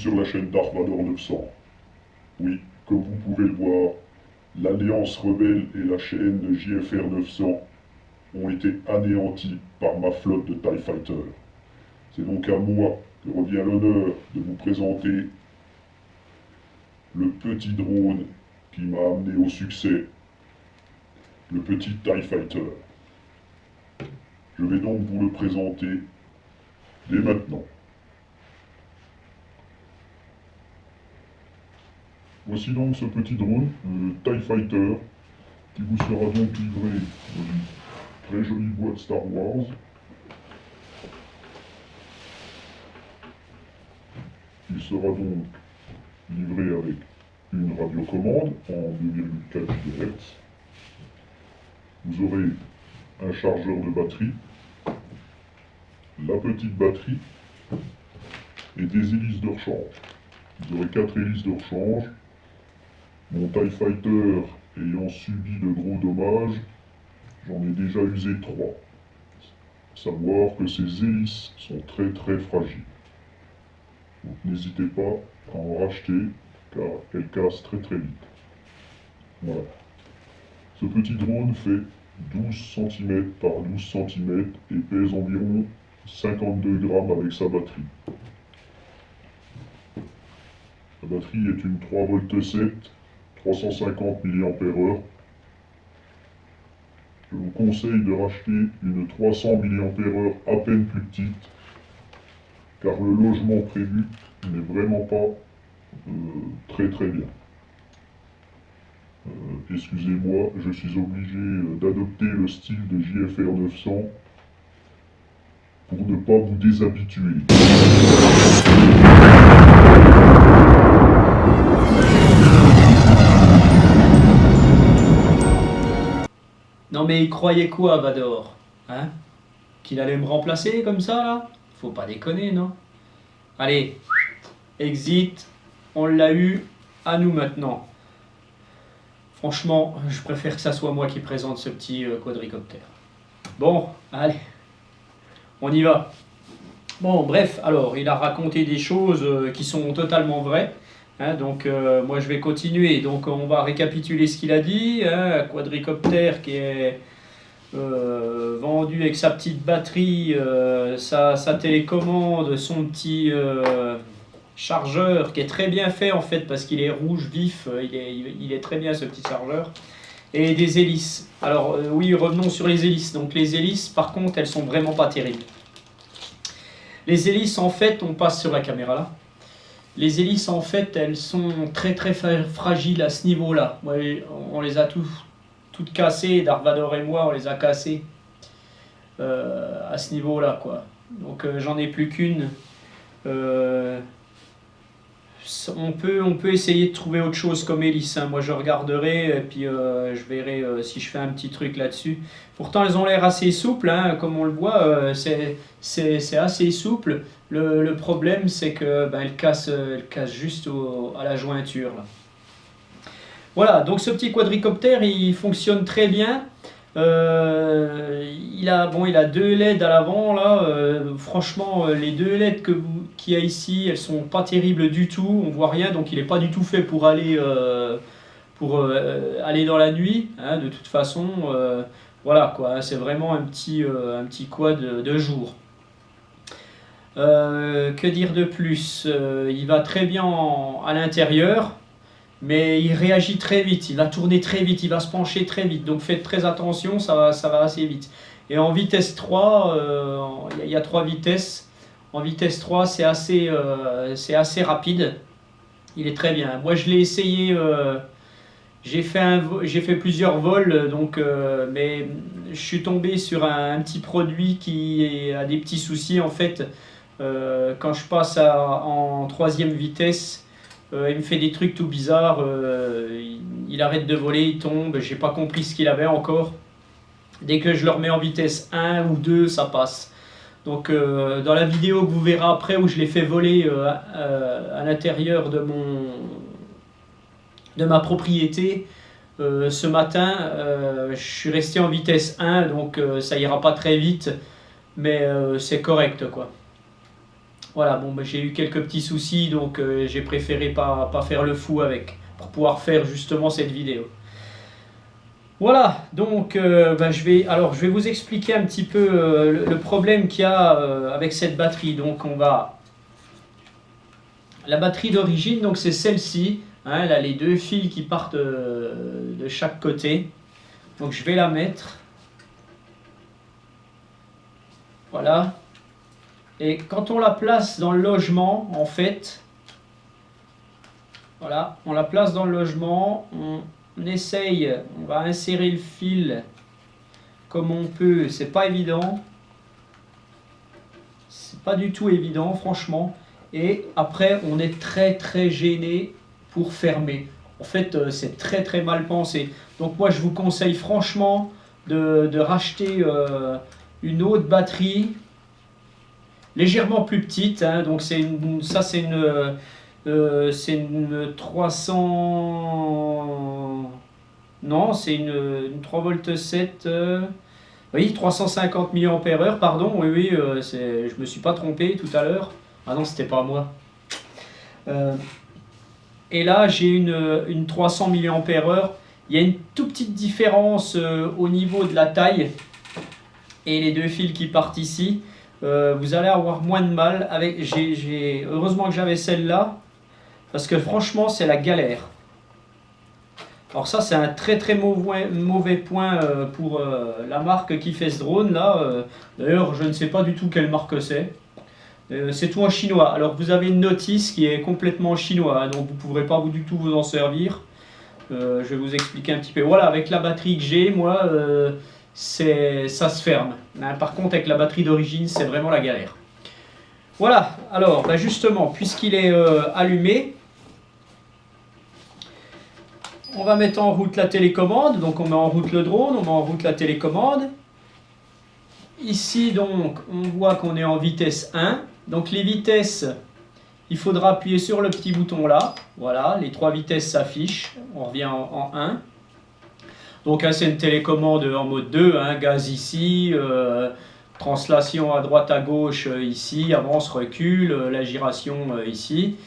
sur la chaîne Dark Vador 900. Oui, comme vous pouvez le voir, l'Alliance Rebelle et la chaîne de JFR 900 ont été anéantis par ma flotte de TIE Fighter. C'est donc à moi que revient l'honneur de vous présenter le petit drone qui m'a amené au succès, le petit TIE Fighter. Je vais donc vous le présenter dès maintenant. Voici donc ce petit drone, le TIE Fighter, qui vous sera donc livré dans une très jolie boîte Star Wars. Il sera donc livré avec une radiocommande en 2,4 GHz. Vous aurez un chargeur de batterie, la petite batterie et des hélices de rechange. Vous aurez 4 hélices de rechange. Mon TIE Fighter ayant subi de gros dommages, j'en ai déjà usé 3. Savoir que ces hélices sont très fragiles. Donc n'hésitez pas à en racheter car elles cassent très vite. Voilà. Ce petit drone fait 12 cm par 12 cm et pèse environ 52 grammes avec sa batterie. La batterie est une 3V7, 350 mAh. Je vous conseille de racheter une 300 mAh à peine plus petite, car le logement prévu n'est vraiment pas très bien. Excusez-moi, je suis obligé d'adopter le style de JFR 900 pour ne pas vous déshabituer. Non mais il croyait quoi, Vador? Hein? Qu'il allait me remplacer comme ça, là? Faut pas déconner, non? Allez, exit, on l'a eu, à nous maintenant. Franchement, je préfère que ça soit moi qui présente ce petit quadricoptère. Bon, allez, on y va. Bon, bref, alors, il a raconté des choses qui sont totalement vraies. Hein, donc, moi, je vais continuer. Donc, on va récapituler ce qu'il a dit. Hein, un quadricoptère qui est vendu avec sa petite batterie, sa télécommande, son petit chargeur qui est très bien fait en fait parce qu'il est rouge vif, il est très bien ce petit chargeur. Et des hélices. Alors oui, revenons sur les hélices. Donc les hélices, par contre, elles sont vraiment pas terribles. Les hélices, en fait, on passe sur la caméra là. Les hélices, en fait, elles sont très fragiles à ce niveau-là. Ouais, on les a toutes cassées. Dark Vador et moi, on les a cassées à ce niveau-là, quoi. Donc j'en ai plus qu'une. On peut essayer de trouver autre chose comme hélice. Hein. Moi, je regarderai et puis je verrai si je fais un petit truc là-dessus. Pourtant, elles ont l'air assez souples, hein, comme on le voit. C'est assez souple. Le problème, c'est que elles cassent juste à la jointure. Là. Voilà, donc ce petit quadricoptère, il fonctionne très bien. Il a 2 LED à l'avant là. Franchement, les 2 LED qu'il y a ici, elles sont pas terribles du tout. On voit rien, donc il est pas du tout fait pour aller dans la nuit. Hein, de toute façon, voilà quoi. C'est vraiment un petit quad de jour. Que dire de plus? Il va très bien à l'intérieur. Mais il réagit très vite, il va tourner très vite, il va se pencher très vite. Donc faites très attention, ça va assez vite. Et en vitesse 3, il y a 3 vitesses. En vitesse 3, c'est assez rapide. Il est très bien. Moi, je l'ai essayé, j'ai fait plusieurs vols, donc, mais je suis tombé sur un petit produit qui a des petits soucis. En fait, quand je passe en 3e vitesse, il me fait des trucs tout bizarres, il arrête de voler, il tombe, j'ai pas compris ce qu'il avait encore. Dès que je le remets en vitesse 1 ou 2, ça passe. Donc dans la vidéo que vous verrez après où je l'ai fait voler à l'intérieur de ma propriété, ce matin, je suis resté en vitesse 1, donc ça ira pas très vite, mais c'est correct quoi. Voilà, bon, bah, j'ai eu quelques petits soucis, donc j'ai préféré pas faire le fou avec, pour pouvoir faire justement cette vidéo. Voilà, donc bah, je vais vous expliquer un petit peu le problème qu'il y a avec cette batterie. Donc la batterie d'origine, donc c'est celle-ci, hein, elle a les deux fils qui partent de chaque côté. Donc je vais la mettre. Voilà. Et quand on la place dans le logement, en fait, voilà, on la place dans le logement, on essaye, on va insérer le fil comme on peut, c'est pas évident, c'est pas du tout évident franchement, et après on est très gêné pour fermer. En fait, c'est très mal pensé. Donc moi je vous conseille franchement de racheter une autre batterie légèrement plus petite, hein, donc c'est une 300, non, c'est une 3 volts 7, oui, 350 mAh, pardon, oui, je me suis pas trompé tout à l'heure. Ah non, c'était pas moi. Et là, j'ai une 300 mAh. Il y a une toute petite différence au niveau de la taille et les deux fils qui partent ici. Vous allez avoir moins de mal avec. Heureusement que j'avais celle-là, parce que franchement, c'est la galère. Alors ça, c'est un très mauvais point pour la marque qui fait ce drone là. D'ailleurs, je ne sais pas du tout quelle marque c'est. C'est tout en chinois. Alors vous avez une notice qui est complètement en chinois, hein, donc vous ne pourrez pas du tout vous en servir. Je vais vous expliquer un petit peu. Voilà, avec la batterie que j'ai, moi, ça se ferme. Hein, par contre, avec la batterie d'origine, c'est vraiment la galère. Voilà, alors bah justement, puisqu'il est allumé, on va mettre en route la télécommande. Donc on met en route le drone, on met en route la télécommande. Ici, donc, on voit qu'on est en vitesse 1. Donc les vitesses, il faudra appuyer sur le petit bouton là. Voilà, les trois vitesses s'affichent. On revient en 1. Donc c'est une télécommande en mode 2, hein, gaz ici, translation à droite à gauche ici, avance, recul, la giration ici.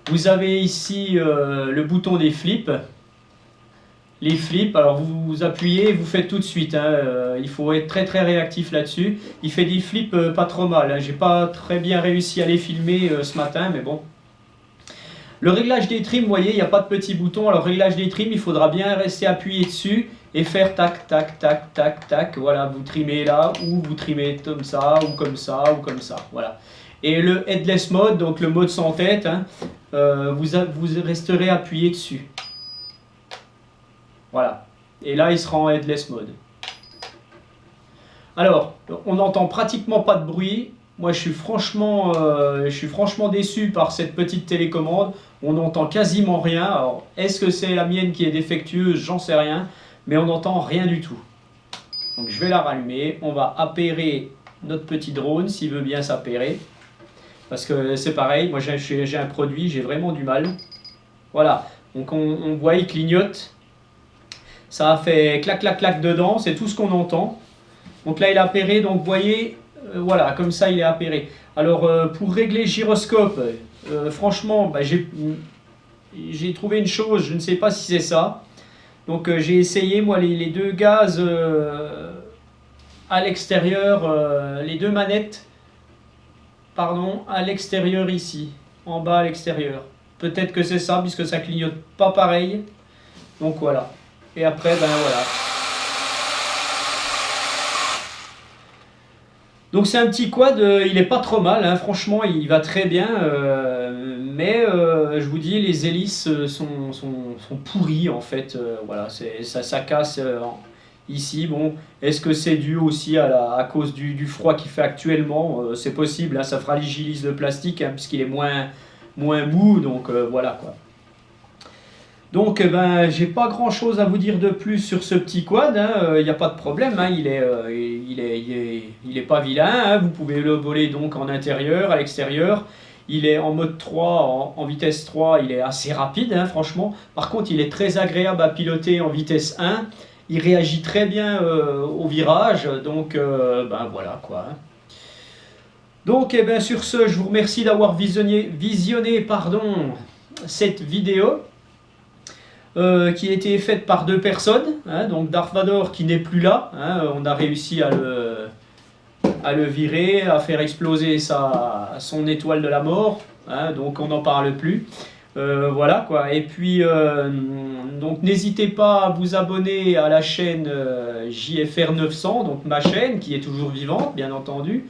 Vous avez ici le bouton des flips. Les flips, alors vous appuyez, vous faites tout de suite, hein, il faut être très réactif là-dessus. Il fait des flips pas trop mal, hein. J'ai pas très bien réussi à les filmer ce matin, mais bon. Le réglage des trims, vous voyez, il n'y a pas de petit bouton. Alors réglage des trims, il faudra bien rester appuyé dessus et faire tac, tac, tac, tac, tac. Voilà, vous trimez là, ou vous trimez comme ça, ou comme ça, ou comme ça. Voilà. Et le headless mode, donc le mode sans tête, hein, vous resterez appuyé dessus. Voilà. Et là, il sera en headless mode. Alors, on n'entend pratiquement pas de bruit. Moi, je suis franchement déçu par cette petite télécommande. On n'entend quasiment rien. Alors, est-ce que c'est la mienne qui est défectueuse? J'en sais rien. Mais on n'entend rien du tout. Donc, je vais la rallumer. On va appairer notre petit drone, s'il veut bien s'appairer. Parce que c'est pareil. Moi, j'ai un produit, j'ai vraiment du mal. Voilà. Donc, on voit, il clignote. Ça a fait clac, clac, clac dedans. C'est tout ce qu'on entend. Donc là, il est appairé. Donc, vous voyez... voilà, comme ça il est appairé. Alors pour régler le gyroscope, franchement, bah, j'ai trouvé une chose, je ne sais pas si c'est ça. Donc j'ai essayé moi les deux gaz à l'extérieur, les deux manettes, pardon, à l'extérieur ici, en bas à l'extérieur. Peut-être que c'est ça, puisque ça clignote pas pareil. Donc voilà. Et après, ben voilà. Donc c'est un petit quad, il est pas trop mal, hein, franchement il va très bien, mais je vous dis les hélices sont pourries en fait, voilà, ça casse ici. Bon, est-ce que c'est dû aussi à cause du froid qu'il fait actuellement? C'est possible, hein, ça fragilise le plastique hein, puisqu'il est moins mou, donc voilà quoi. Donc ben, j'ai pas grand chose à vous dire de plus sur ce petit quad, hein, y a pas de problème, hein, il est pas vilain, hein, vous pouvez le voler donc en intérieur, à l'extérieur. Il est en mode 3, en vitesse 3, il est assez rapide, hein, franchement. Par contre, il est très agréable à piloter en vitesse 1. Il réagit très bien au virage, donc ben voilà quoi. Hein. Donc, eh ben, sur ce, je vous remercie d'avoir visionné cette vidéo qui a été faite par 2 personnes. Hein, donc Darth Vader qui n'est plus là. Hein, on a réussi à le virer, à faire exploser son étoile de la mort. Hein, donc on n'en parle plus. Voilà quoi. Et puis, donc n'hésitez pas à vous abonner à la chaîne JFR 900, donc ma chaîne qui est toujours vivante, bien entendu.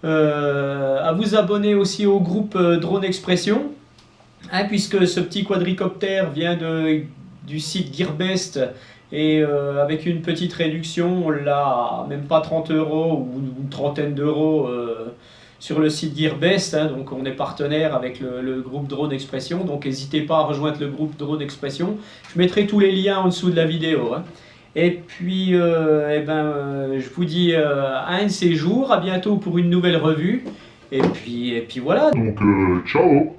À vous abonner aussi au groupe Drone Expression, hein, puisque ce petit quadricoptère vient du site Gearbest et avec une petite réduction, on l'a même pas 30 € ou une trentaine d'euros sur le site Gearbest, hein, donc on est partenaire avec le groupe Drone Expression, donc n'hésitez pas à rejoindre le groupe Drone Expression. Je mettrai tous les liens en dessous de la vidéo. Hein. Et puis, je vous dis à un de ces jours, à bientôt pour une nouvelle revue. Et puis voilà. Donc, ciao.